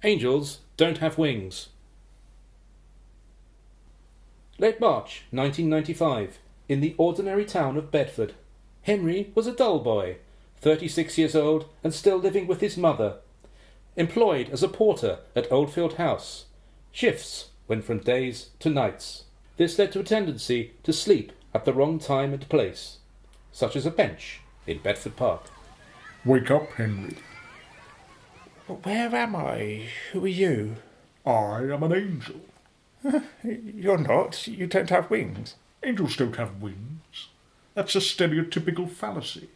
Angels don't have wings. Late March 1995, in the ordinary town of Bedford. Henry was a dull boy, 36 years old and still living with his mother. Employed as a porter at Oldfield House. Shifts went from days to nights. This led to a tendency to sleep at the wrong time and place, such as a bench in Bedford Park. Wake up, Henry. But where am I? Who are you? I am an angel. You're not. You don't have wings. Angels don't have wings. That's a stereotypical fallacy.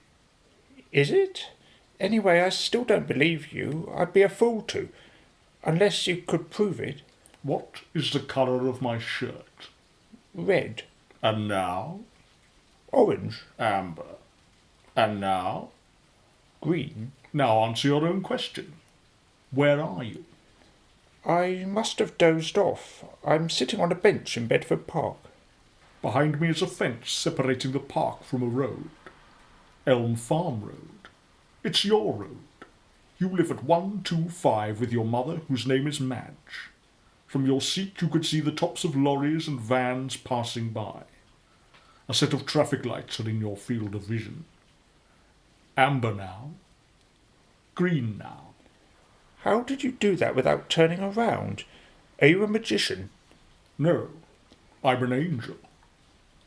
Is it? Anyway, I still don't believe you. I'd be a fool to. Unless you could prove it. What is the colour of my shirt? Red. And now? Orange. Amber. And now? Green. Now answer your own question. Where are you? I must have dozed off. I'm sitting on a bench in Bedford Park. Behind me is a fence separating the park from a road. Elm Farm Road. It's your road. You live at 125 with your mother, whose name is Madge. From your seat you could see the tops of lorries and vans passing by. A set of traffic lights are in your field of vision. Amber now. Green now. How did you do that without turning around? Are you a magician? No, I'm an angel.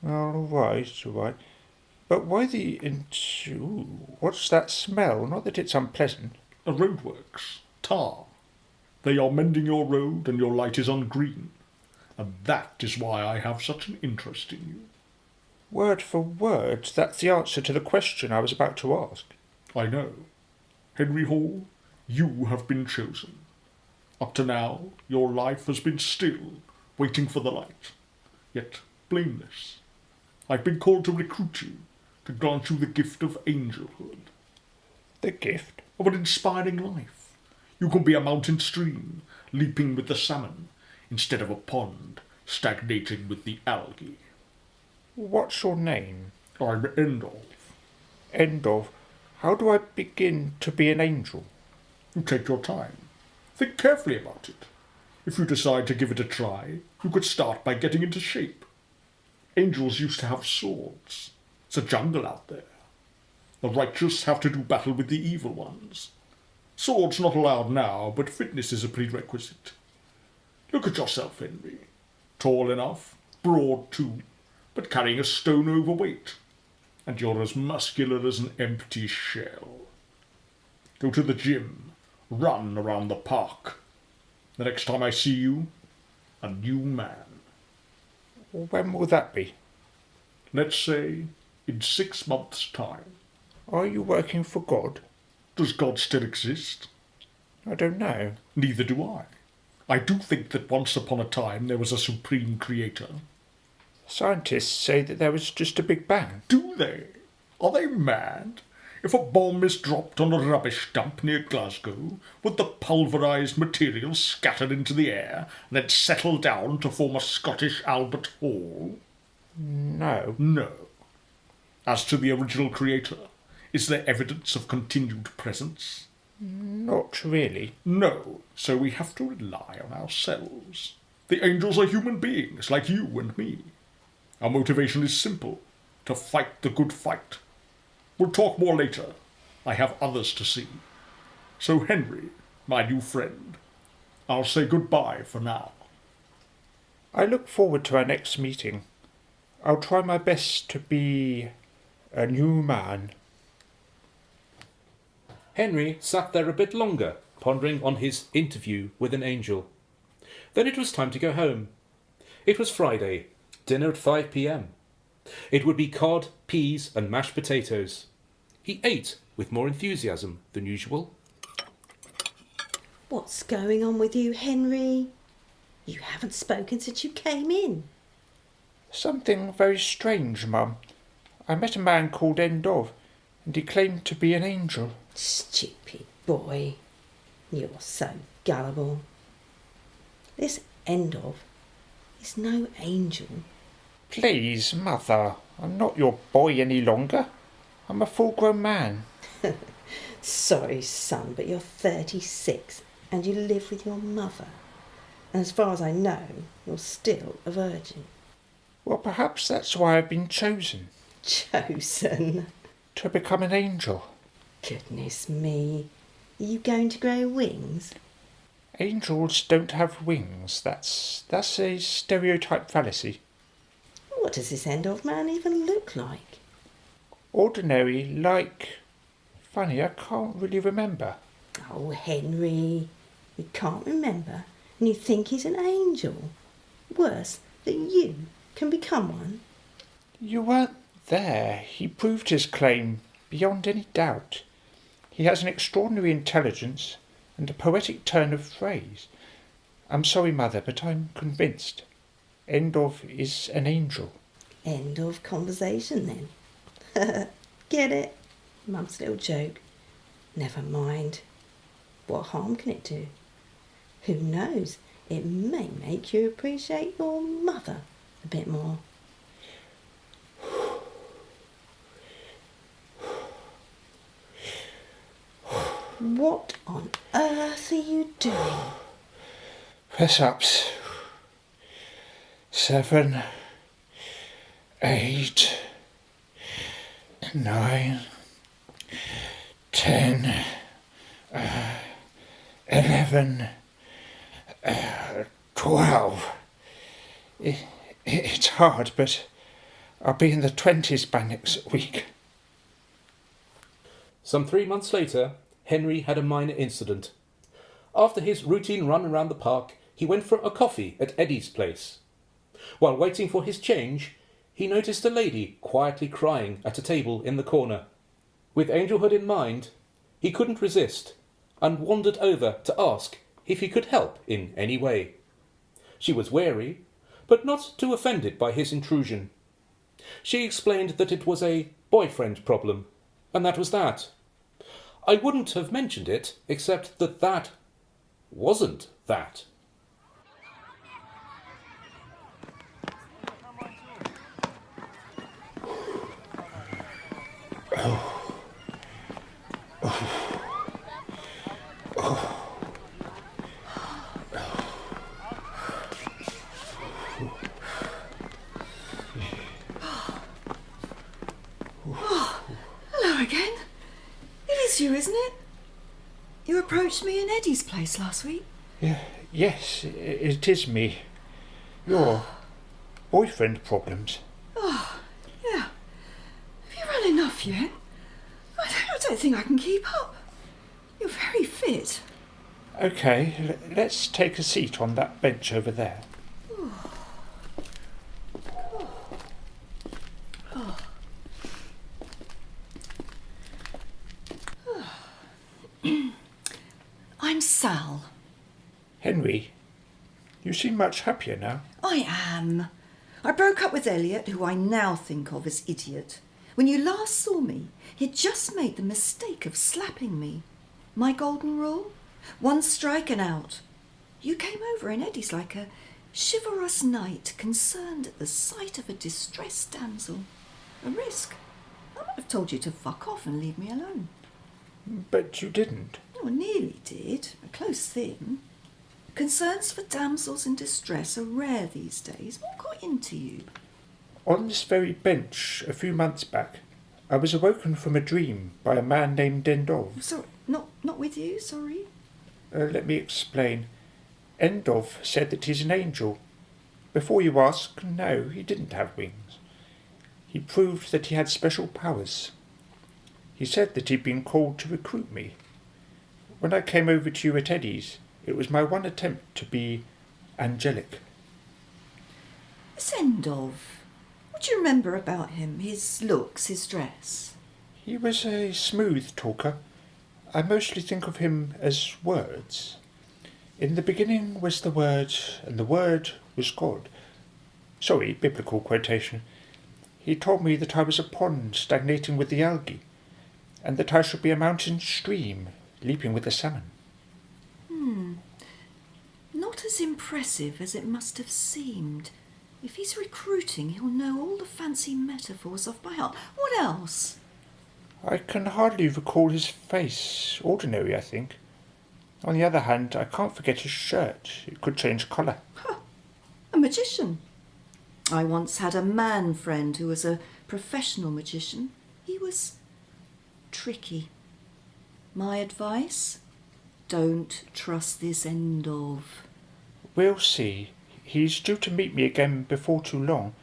All right. But why the... what's that smell? Not that it's unpleasant. A roadworks. Tar. They are mending your road and your light is on green. And that is why I have such an interest in you. Word for word, that's the answer to the question I was about to ask. I know. Henry Hall, you have been chosen. Up to now, your life has been still, waiting for the light, yet blameless. I've been called to recruit you, to grant you the gift of angelhood. The gift? Of an inspiring life. You can be a mountain stream, leaping with the salmon, instead of a pond, stagnating with the algae. What's your name? I'm Endov. Endov. How do I begin to be an angel? You take your time. Think carefully about it. If you decide to give it a try, you could start by getting into shape. Angels used to have swords. It's a jungle out there. The righteous have to do battle with the evil ones. Swords not allowed now, but fitness is a prerequisite. Look at yourself, Henry. Tall enough, broad too, but carrying a stone overweight. And you're as muscular as an empty shell. Go to the gym. Run around the park. The next time I see you, a new man. When will that be? Let's say in 6 months' time. Are you working for God? Does God still exist? I don't know. Neither do I. I do think that once upon a time there was a supreme creator. Scientists say that there was just a Big Bang. Do they? Are they mad? If a bomb is dropped on a rubbish dump near Glasgow, would the pulverised material scatter into the air and then settle down to form a Scottish Albert Hall? No. No. As to the original creator, is there evidence of continued presence? Not really. No, so we have to rely on ourselves. The angels are human beings, like you and me. Our motivation is simple, to fight the good fight. We'll talk more later. I have others to see. So, Henry, my new friend, I'll say goodbye for now. I look forward to our next meeting. I'll try my best to be a new man. Henry sat there a bit longer, pondering on his interview with an angel. Then it was time to go home. It was Friday, dinner at 5 p.m. It would be cod, peas and mashed potatoes. He ate with more enthusiasm than usual. What's going on with you, Henry? You haven't spoken since you came in. Something very strange, Mum. I met a man called Endov, and he claimed to be an angel. Stupid boy. You're so gullible. This Endov is no angel. Please, Mother, I'm not your boy any longer. I'm a full-grown man. Sorry, son, but you're 36 and you live with your mother. And as far as I know, you're still a virgin. Well, perhaps that's why I've been chosen. Chosen? To become an angel. Goodness me. Are you going to grow wings? Angels don't have wings. That's a stereotype fallacy. What does this Endov man even look like? Ordinary, like... Funny, I can't really remember. Oh, Henry, you can't remember, and you think he's an angel. Worse, that you can become one. You weren't there. He proved his claim beyond any doubt. He has an extraordinary intelligence and a poetic turn of phrase. I'm sorry, Mother, but I'm convinced. Endov is an angel. End of conversation, then. Get it? Mum's little joke. Never mind. What harm can it do? Who knows? It may make you appreciate your mother a bit more. What on earth are you doing? Press-ups. 7, 8, 9, 10, 11, 12. It's hard, but I'll be in the 20s by next week. Some 3 months later, Henry had a minor incident. After his routine run around the park, he went for a coffee at Eddie's place. While waiting for his change, he noticed a lady quietly crying at a table in the corner. With angelhood in mind, he couldn't resist and wandered over to ask if he could help in any way. She was wary, but not too offended by his intrusion. She explained that it was a boyfriend problem, and that was that. I wouldn't have mentioned it, except that that wasn't that. Hello again. It is you, isn't it? You approached me in Eddie's place last week. Yes, it is me. Your boyfriend problems. Oh, yeah. Have you run enough yet? I don't think I can keep up. You're very fit. Okay, let's take a seat on that bench over there. I'm Sal. Henry, you seem much happier now. I am. I broke up with Elliot, who I now think of as idiot. When you last saw me, he'd just made the mistake of slapping me. My golden rule? 1 strike and out. You came over in Eddie's like a chivalrous knight concerned at the sight of a distressed damsel. A risk. I might have told you to fuck off and leave me alone. But you didn't. Oh, I nearly did. A close thing. Concerns for damsels in distress are rare these days. What got into you? On this very bench, a few months back, I was awoken from a dream by a man named Endov. Sorry, not with you, sorry. Let me explain. Endov said that he's an angel. Before you ask, no, he didn't have wings. He proved that he had special powers. He said that he'd been called to recruit me. When I came over to you at Eddie's, it was my one attempt to be angelic. This Endov. What do you remember about him? His looks, his dress? He was a smooth talker. I mostly think of him as words. In the beginning was the Word, and the Word was God. Sorry, biblical quotation. He told me that I was a pond stagnating with the algae, and that I should be a mountain stream leaping with the salmon. Not as impressive as it must have seemed. If he's recruiting, he'll know all the fancy metaphors off by heart. What else? I can hardly recall his face. Ordinary, I think. On the other hand, I can't forget his shirt. It could change colour. A magician. I once had a man friend who was a professional magician. He was tricky. My advice? Don't trust this Endov. We'll see. He's due to meet me again before too long.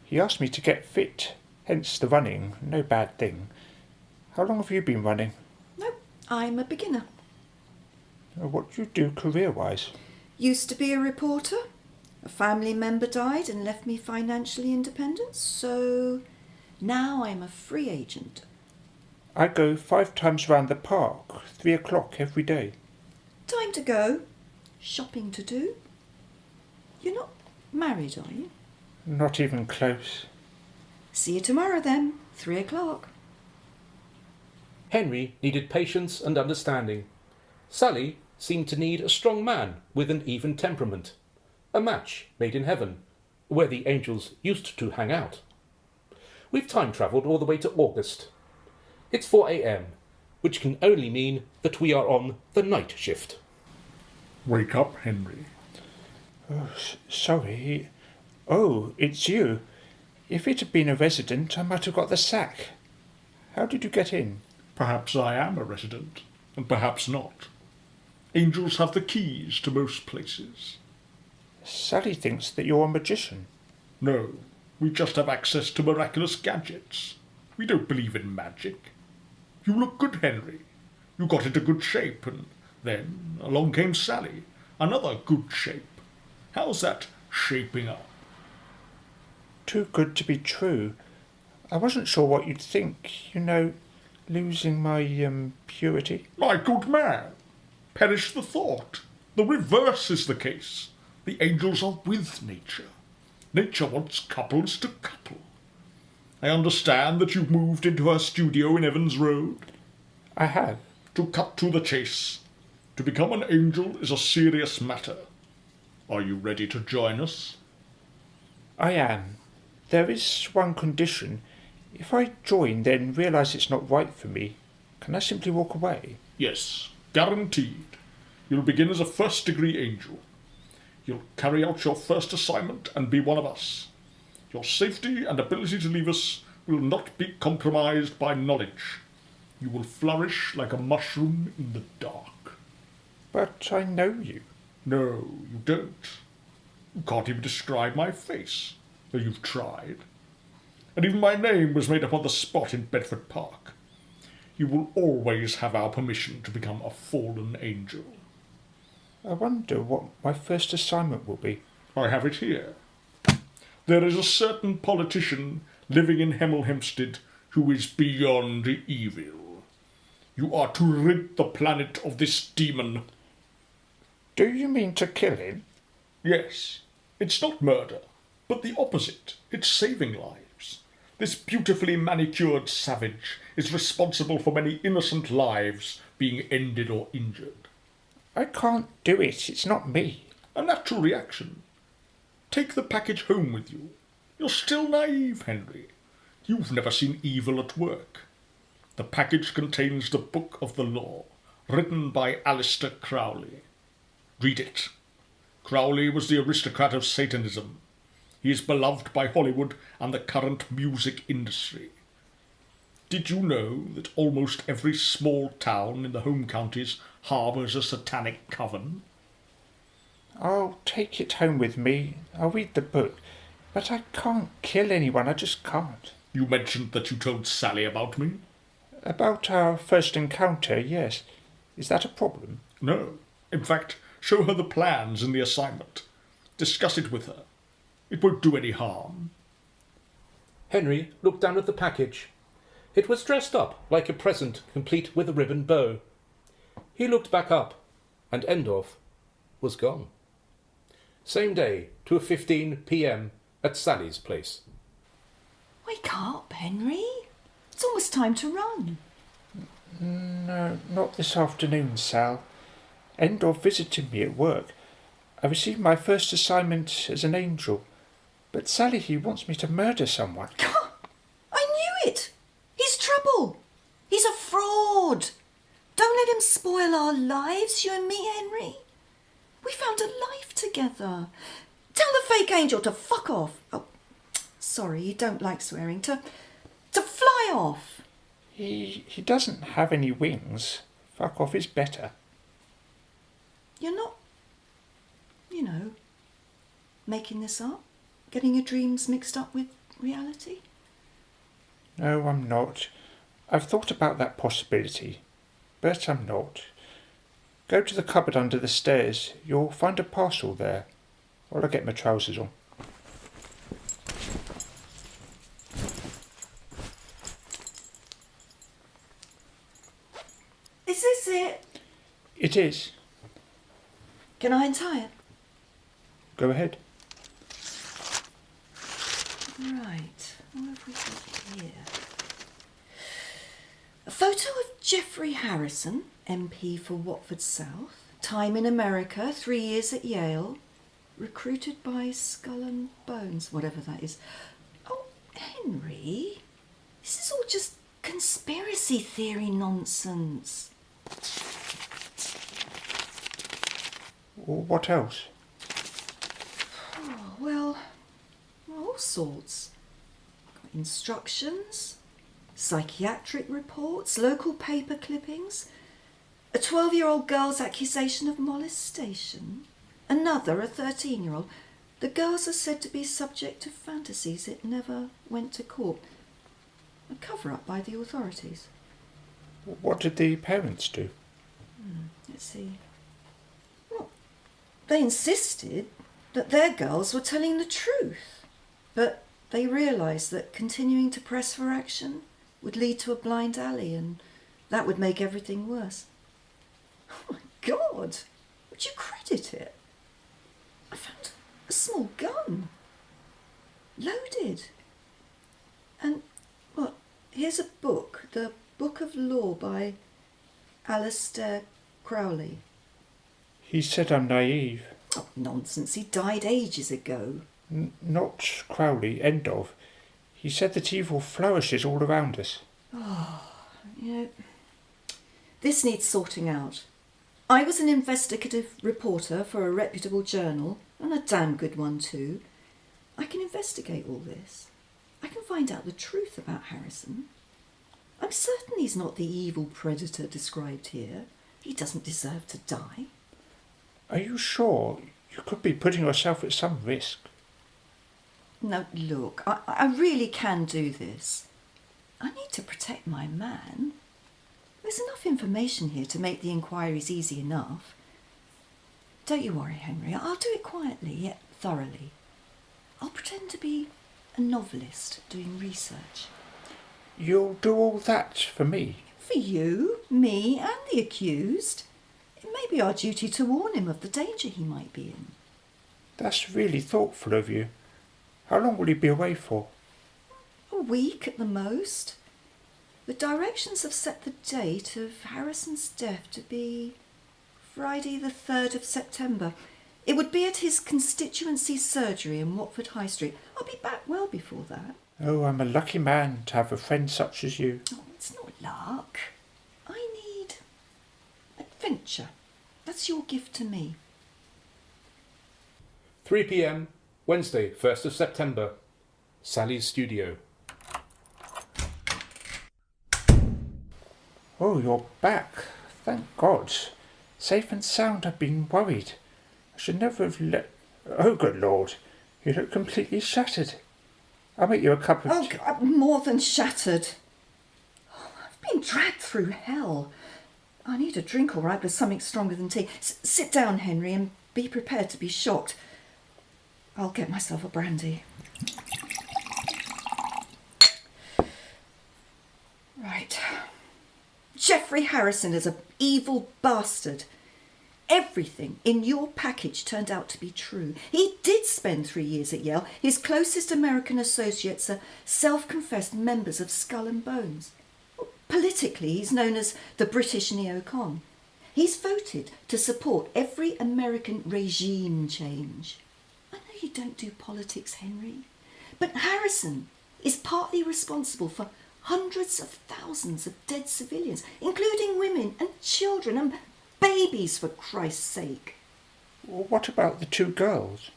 He asked me to get fit, hence the running. No bad thing. How long have you been running? No, I'm a beginner. What do you do career-wise? Used to be a reporter. A family member died and left me financially independent, so now I'm a free agent. I go 5 times round the park, 3 o'clock every day. Time to go. Shopping to do. You're not married, are you? Not even close. See you tomorrow then, 3 o'clock. Henry needed patience and understanding. Sally seemed to need a strong man with an even temperament. A match made in heaven, where the angels used to hang out. We've time-travelled all the way to August. It's 4 a.m, which can only mean that we are on the night shift. Wake up, Henry. Oh, sorry. Oh, it's you. If it had been a resident, I might have got the sack. How did you get in? Perhaps I am a resident, and perhaps not. Angels have the keys to most places. Sally thinks that you're a magician. No, we just have access to miraculous gadgets. We don't believe in magic. You look good, Henry. You got into good shape, and then along came Sally. Another good shape. How's that shaping up? Too good to be true. I wasn't sure what you'd think. You know, losing my, purity. My good man, perish the thought. The reverse is the case. The angels are with nature. Nature wants couples to couple. I understand that you've moved into her studio in Evans Road. I have. To cut to the chase, to become an angel is a serious matter. Are you ready to join us? I am. There is one condition. If I join, then realise it's not right for me, can I simply walk away? Yes, guaranteed. You'll begin as a first-degree angel. You'll carry out your first assignment and be one of us. Your safety and ability to leave us will not be compromised by knowledge. You will flourish like a mushroom in the dark. But I know you. No, you don't. You can't even describe my face, though you've tried. And even my name was made up on the spot in Bedford Park. You will always have our permission to become a fallen angel. I wonder what my first assignment will be. I have it here. There is a certain politician living in Hemel Hempstead who is beyond evil. You are to rid the planet of this demon. Do you mean to kill him? Yes, it's not murder, but the opposite. It's saving lives. This beautifully manicured savage is responsible for many innocent lives being ended or injured. I can't do it. It's not me. A natural reaction. Take the package home with you. You're still naive, Henry. You've never seen evil at work. The package contains the Book of the Law, written by Aleister Crowley. Read it. Crowley was the aristocrat of Satanism. He is beloved by Hollywood and the current music industry. Did you know that almost every small town in the home counties harbours a satanic coven? I'll take it home with me. I'll read the book. But I can't kill anyone. I just can't. You mentioned that you told Sally about me? About our first encounter, yes. Is that a problem? No. In fact, show her the plans in the assignment. Discuss it with her. It won't do any harm. Henry looked down at the package. It was dressed up like a present, complete with a ribbon bow. He looked back up, and Endov was gone. Same day, 2:15 p.m. at Sally's place. Wake up, Henry. It's almost time to run. No, not this afternoon, Sal. Endov visited me at work. I received my first assignment as an angel. But Sally, he wants me to murder someone. I knew it. He's trouble. He's a fraud. Don't let him spoil our lives, you and me, Henry. We found a life together. Tell the fake angel to fuck off. Oh, sorry, you don't like swearing. To fly off. He doesn't have any wings. Fuck off is better. You're not, making this up? Getting your dreams mixed up with reality? No, I'm not. I've thought about that possibility, but I'm not. Go to the cupboard under the stairs. You'll find a parcel there. While I get my trousers on. Is this it? It is. Can I untie it? Go ahead. Right, what have we got here? A photo of Geoffrey Harrison, MP for Watford South, time in America, 3 years at Yale, recruited by Skull and Bones, whatever that is. Oh, Henry, this is all just conspiracy theory nonsense. What else? Oh, well, all sorts. Got instructions, psychiatric reports, local paper clippings, a 12-year-old girl's accusation of molestation, another a 13-year-old. The girls are said to be subject to fantasies that never went to court. A cover-up by the authorities. What did the parents do? Let's see. Well, they insisted that their girls were telling the truth, but they realised that continuing to press for action would lead to a blind alley, and that would make everything worse. Oh my God! Would you credit it? I found a small gun. Loaded. And, what, here's a book, the Book of Law by Alistair Crowley. He said I'm naive. Oh, nonsense, he died ages ago. Not Crowley, Endov. He said that evil flourishes all around us. This needs sorting out. I was an investigative reporter for a reputable journal, and a damn good one too. I can investigate all this. I can find out the truth about Harrison. I'm certain he's not the evil predator described here. He doesn't deserve to die. Are you sure? You could be putting yourself at some risk. No, look, I really can do this. I need to protect my man. There's enough information here to make the inquiries easy enough. Don't you worry, Henry. I'll do it quietly yet thoroughly. I'll pretend to be a novelist doing research. You'll do all that for me? For you, me and the accused. It may be our duty to warn him of the danger he might be in. That's really thoughtful of you. How long will you be away for? A week at the most. The directions have set the date of Harrison's death to be Friday the 3rd of September. It would be at his constituency surgery in Watford High Street. I'll be back well before that. Oh, I'm a lucky man to have a friend such as you. Oh, it's not luck. I need adventure. That's your gift to me. 3 p.m, Wednesday, 1st of September. Sally's studio. Oh, you're back. Thank God. Safe and sound. I've been worried. I should never have let... Oh, good Lord. You look completely shattered. I'll make you a cup of tea. Oh, I'm more than shattered. Oh, I've been dragged through hell. I need a drink, all right, but something stronger than tea. Sit down, Henry, and be prepared to be shocked. I'll get myself a brandy. Right. Geoffrey Harrison is an evil bastard. Everything in your package turned out to be true. He did spend 3 years at Yale. His closest American associates are self-confessed members of Skull and Bones. Politically, he's known as the British neocon. He's voted to support every American regime change. I know you don't do politics, Henry, but Harrison is partly responsible for Hundreds of thousands of dead civilians, including women and children and babies, for Christ's sake. What about the 2 girls?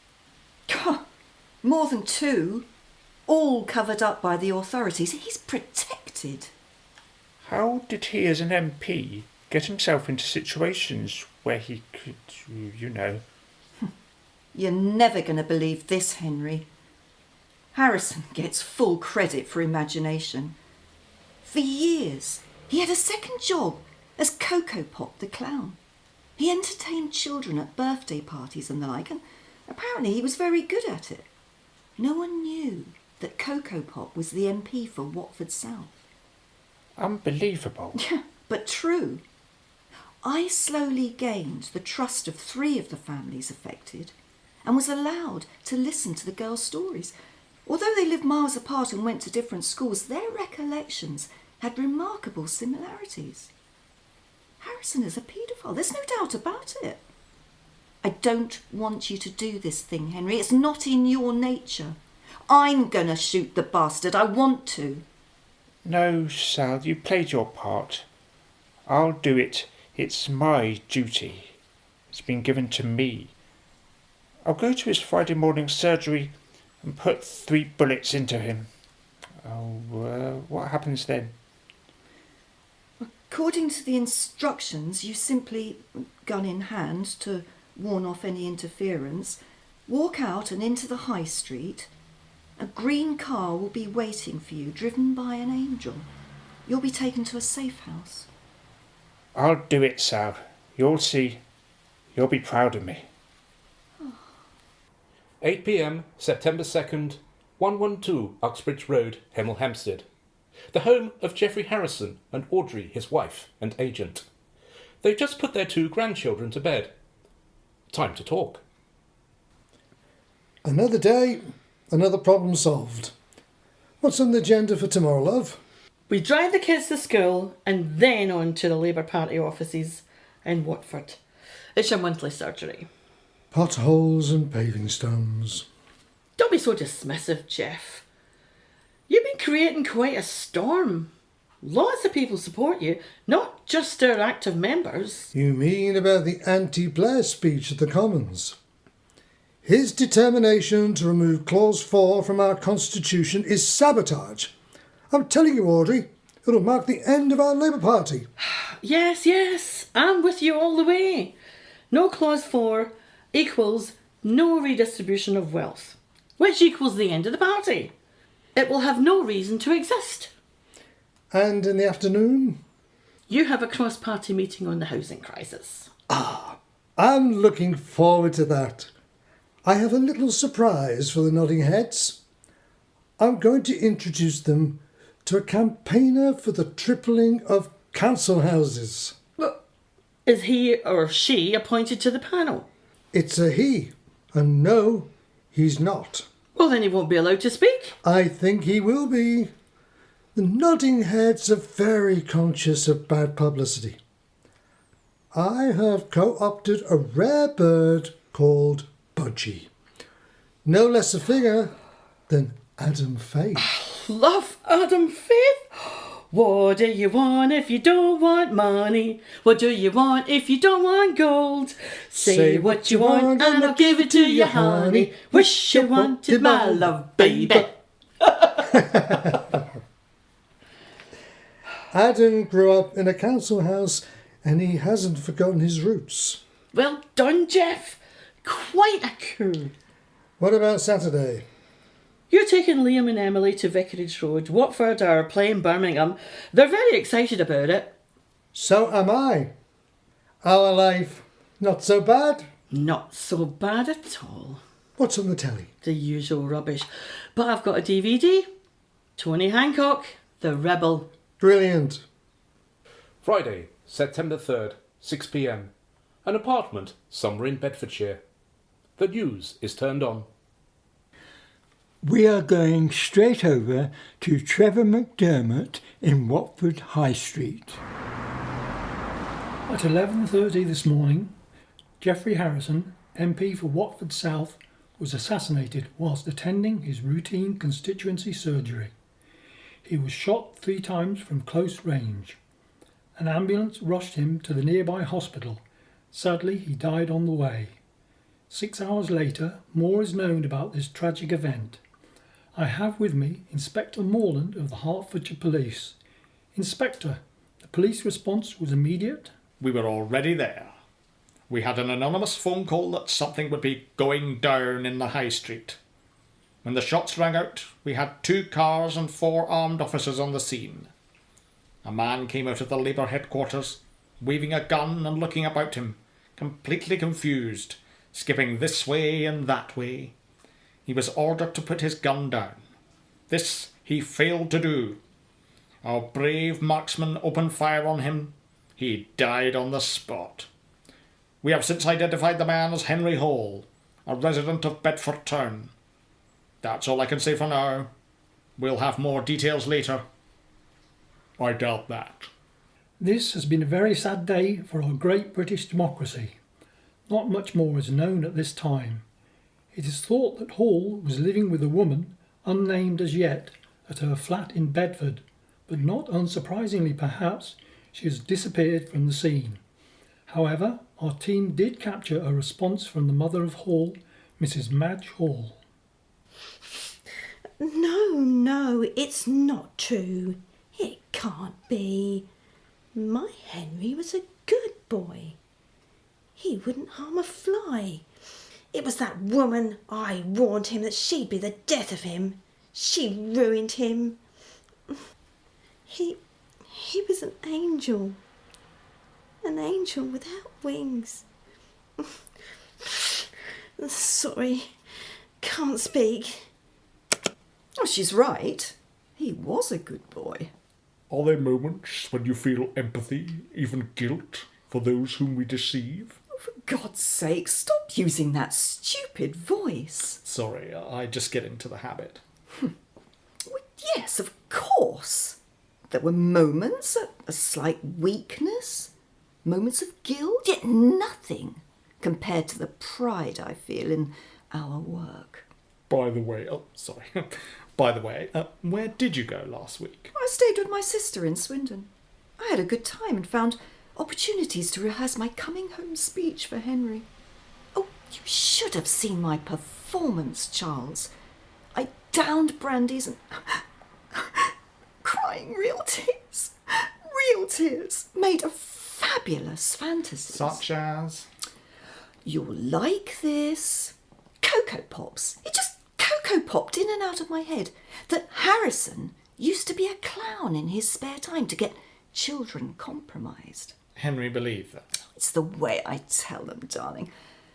More than 2, all covered up by the authorities. He's protected. How did he, as an MP, get himself into situations where he could, you know... You're never going to believe this, Henry. Harrison gets full credit for imagination. For years, he had a second job as Cocoa Pop the clown. He entertained children at birthday parties and the like, and apparently he was very good at it. No one knew that Cocoa Pop was the MP for Watford South. Unbelievable. Yeah, but true. I slowly gained the trust of 3 of the families affected and was allowed to listen to the girls' stories. Although they lived miles apart and went to different schools, their recollections had remarkable similarities. Harrison is a paedophile, there's no doubt about it. I don't want you to do this thing, Henry. It's not in your nature. I'm going to shoot the bastard. I want to. No, Sal, you played your part. I'll do it. It's my duty. It's been given to me. I'll go to his Friday morning surgery and put 3 bullets into him. What happens then? According to the instructions, you simply, gun in hand to warn off any interference, walk out and into the high street. A green car will be waiting for you, driven by an angel. You'll be taken to a safe house. I'll do it, Sal. You'll see. You'll be proud of me. 8 p.m, September 2nd, 112 Uxbridge Road, Hemel Hempstead. The home of Geoffrey Harrison and Audrey, his wife and agent. They've just put their 2 grandchildren to bed. Time to talk. Another day, another problem solved. What's on the agenda for tomorrow, love? We drive the kids to school and then on to the Labour Party offices in Watford. It's your monthly surgery. Potholes and paving stones. Don't be so dismissive, Jeff. You've been creating quite a storm. Lots of people support you, not just our active members. You mean about the anti-Blair speech at the Commons? His determination to remove Clause 4 from our Constitution is sabotage. I'm telling you, Audrey, it'll mark the end of our Labour Party. Yes, I'm with you all the way. No Clause 4 equals no redistribution of wealth, which equals the end of the party. It will have no reason to exist. And in the afternoon? You have a cross-party meeting on the housing crisis. I'm looking forward to that. I have a little surprise for the nodding heads. I'm going to introduce them to a campaigner for the tripling of council houses. Well, is he or she appointed to the panel? It's a he, and no, he's not. Well, then he won't be allowed to speak. I think he will be. The nodding heads are very conscious of bad publicity. I have co-opted a rare bird called Budgie. No less a figure than Adam Faith. Love Adam Faith. What do you want if you don't want money? What do you want if you don't want gold? Say what you want and I'll give it to you, honey. Wish you wanted my love, baby. Adam grew up in a council house and he hasn't forgotten his roots. Well done, Jeff. Quite a coup. What about Saturday? You're taking Liam and Emily to Vicarage Road. Watford are playing Birmingham. They're very excited about it. So am I. Our life, not so bad. Not so bad at all. What's on the telly? The usual rubbish. But I've got a DVD. Tony Hancock, The Rebel. Brilliant. Friday, September 3rd, 6 p.m. An apartment somewhere in Bedfordshire. The news is turned on. We are going straight over to Trevor McDermott in Watford High Street. At 11:30 this morning, Geoffrey Harrison, MP for Watford South, was assassinated whilst attending his routine constituency surgery. He was shot 3 times from close range. An ambulance rushed him to the nearby hospital. Sadly, he died on the way. 6 hours later, more is known about this tragic event. I have with me Inspector Morland of the Hertfordshire Police. Inspector, the police response was immediate? We were already there. We had an anonymous phone call that something would be going down in the high street. When the shots rang out, we had 2 cars and 4 armed officers on the scene. A man came out of the Labour headquarters, waving a gun and looking about him, completely confused, skipping this way and that way. He was ordered to put his gun down. This he failed to do. Our brave marksman opened fire on him. He died on the spot. We have since identified the man as Henry Hall, a resident of Bedford town. That's all I can say for now. We'll have more details later. I doubt that. This has been a very sad day for our great British democracy. Not much more is known at this time. It is thought that Hall was living with a woman, unnamed as yet, at her flat in Bedford, but not unsurprisingly perhaps, she has disappeared from the scene. However, our team did capture a response from the mother of Hall, Mrs. Madge Hall. No, it's not true. It can't be. My Henry was a good boy. He wouldn't harm a fly. It was that woman. I warned him that she'd be the death of him. She ruined him. He was an angel. An angel without wings. Sorry, can't speak. Oh, she's right. He was a good boy. Are there moments when you feel empathy, even guilt, for those whom we deceive? Oh, for God's sake, stop using that stupid voice. Sorry, I just get into the habit. Well, yes, of course. There were moments, a slight weakness, moments of guilt, yet nothing compared to the pride I feel in our work. By the way, where did you go last week? I stayed with my sister in Swindon. I had a good time and found opportunities to rehearse my coming home speech for Henry. Oh, you should have seen my performance, Charles. I downed brandies and crying real tears, made a fabulous fantasy. Such as? You'll like this. Cocoa Pops. It just Cocoa popped in and out of my head that Harrison used to be a clown in his spare time to get children compromised. Henry believed that. It's the way I tell them, darling.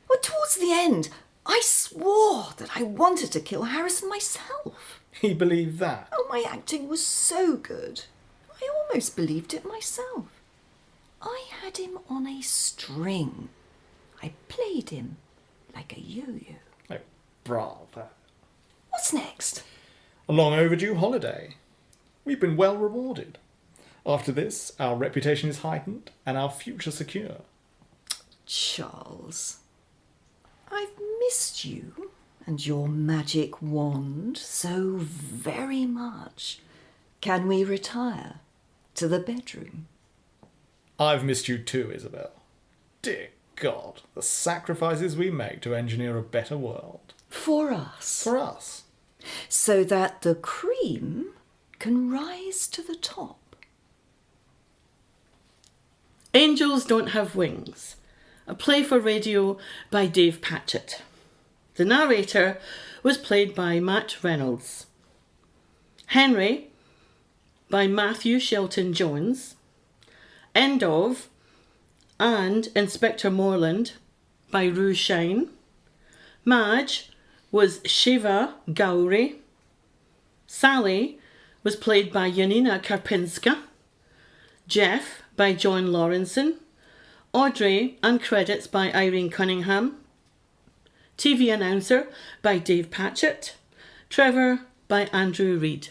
Well, towards the end, I swore that I wanted to kill Harrison myself. He believed that? Oh, my acting was so good. I almost believed it myself. I had him on a string. I played him like a yo-yo. Oh, bravo. What's next? A long overdue holiday. We've been well rewarded. After this, our reputation is heightened and our future secure. Charles, I've missed you and your magic wand so very much. Can we retire to the bedroom? I've missed you too, Isabel. Dear God, the sacrifices we make to engineer a better world. For us. For us. So that the cream can rise to the top. Angels Don't Have Wings, a play for radio by Dave Patchett. The narrator was played by Matt Reynolds. Henry by Matthew Shelton Jones. Endov and Inspector Morland by Rue Shine. Madge was Shiva Gowrie. Sally was played by Janina Karpinska. Jeff by John Lawrenson. Audrey and credits by Irene Cunningham. TV announcer by Dave Patchett. Trevor by Andrew Reid.